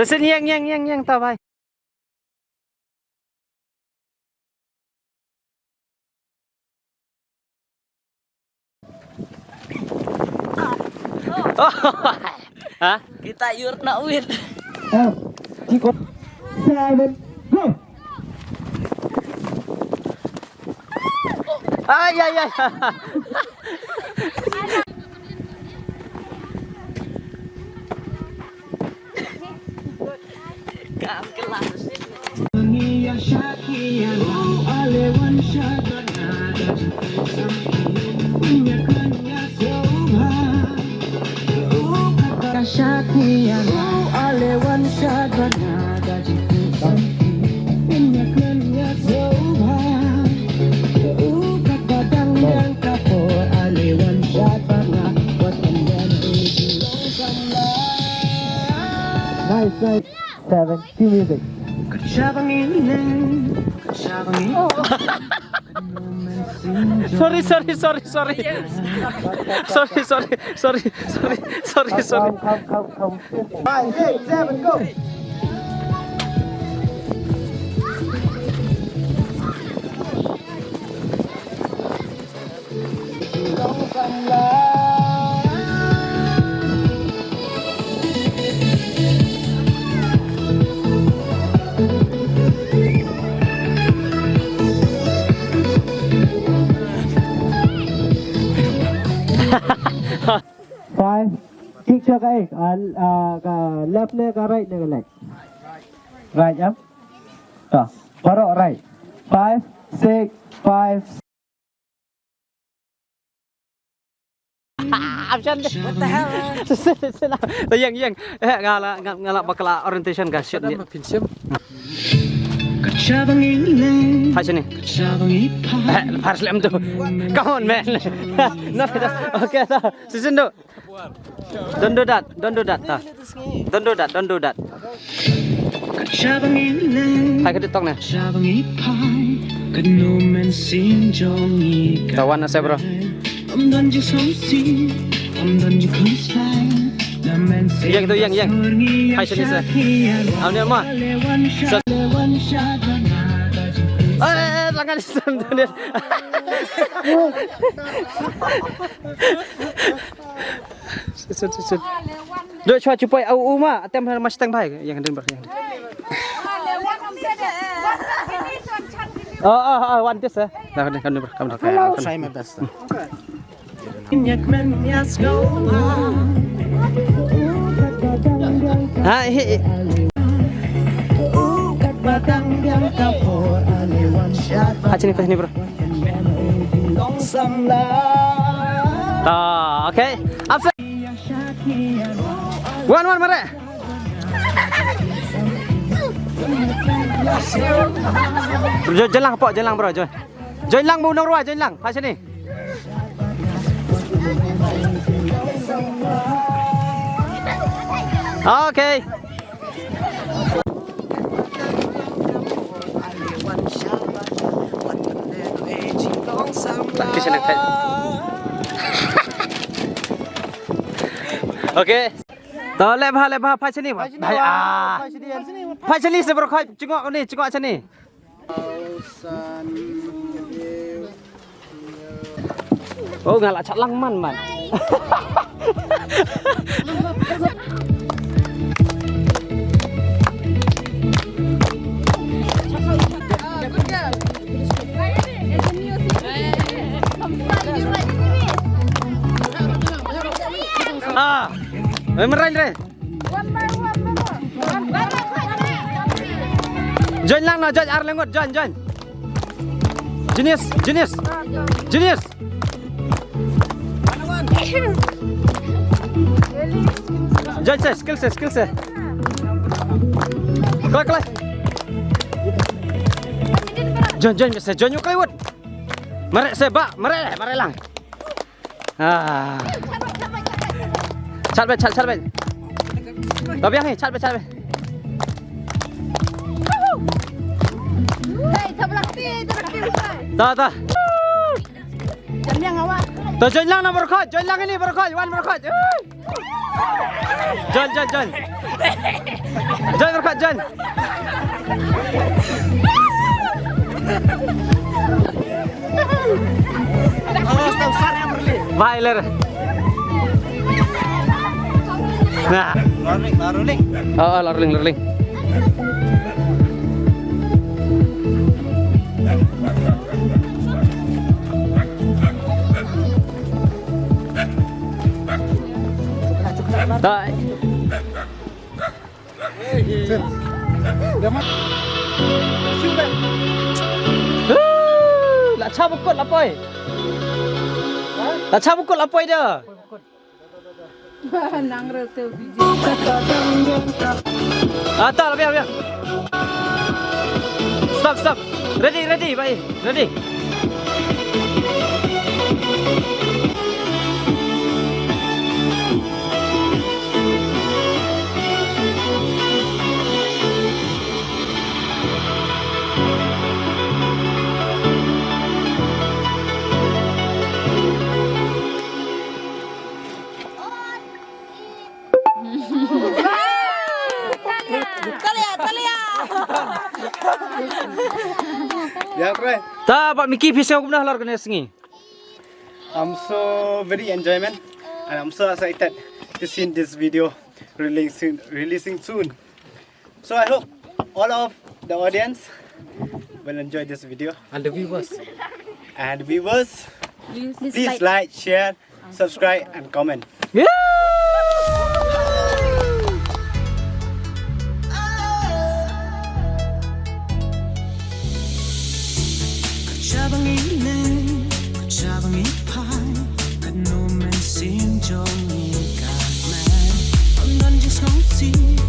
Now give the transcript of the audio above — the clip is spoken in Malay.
Sini yang tahu baik. Hah? Kita you're not win. Ikut 7 go. Ay. Kam kelas. Nice. 7 cue music. Sorry. Come. 5, 6, 7 go. Five, kick cho cái left leg, right leg. Right, yeah. Paro right. 5, 6, 5. Absen deh. What the hell? Yang. Ngala bakal orientation guys. Shoot dia. Hai sini. Harus lem tuh. Come on man. No. Okay, season do. Don't do that. Don't do that. Hai ke tong nih. Tawan saya bro. Yang tu yang. Hai sini saya. Awalnya mah. Tangan disentuh dia. Doi cho cupai au ma, tem mas tang bai yang den ber yang. One this eh. Dah kan ber kam dah. Try my best. Sini bro. Okay. Absen. One mare. Jalan bro. Join lang munang ruah, join lang. Pas sini. Okay. Okay. Tao lebah phai sini. Phai sini sebro khoi cengok sini. Oh ngalak cat lang man. Merain re. Join lang no, join arlengot, join. Jenis. Join skill se. Kelak. Join bisa join yuk kaiwat. Merek sebak, merek lang. Chat bet. Tapi yang ni chat bet. Hei, terbelakti. Dah. Jam yang awak. Join lang na berkot, join lang ini berkot, wan berkot. John. John berkat John. Oh, tahu besar yang berli. Bailer. Nah, Laruling. oh lorling. Tak. Nak cabukut lapoi. Nak cabukut lapoi dia. Nang rete video. Tak, biar. Stop. Ready, baik. Ready. Talia. Ya, keren. Tak, Pak Miki pisau pun dah lor kena sengi. I'm so very enjoyment and I'm so excited to see this video releasing soon. So I hope all of the audience will enjoy this video. And the viewers. And viewers, Please please like, share, subscribe and comment. Yeah. Chabang ilen, chabang ipai, kad no men sim jong ni ka man, on don just no see.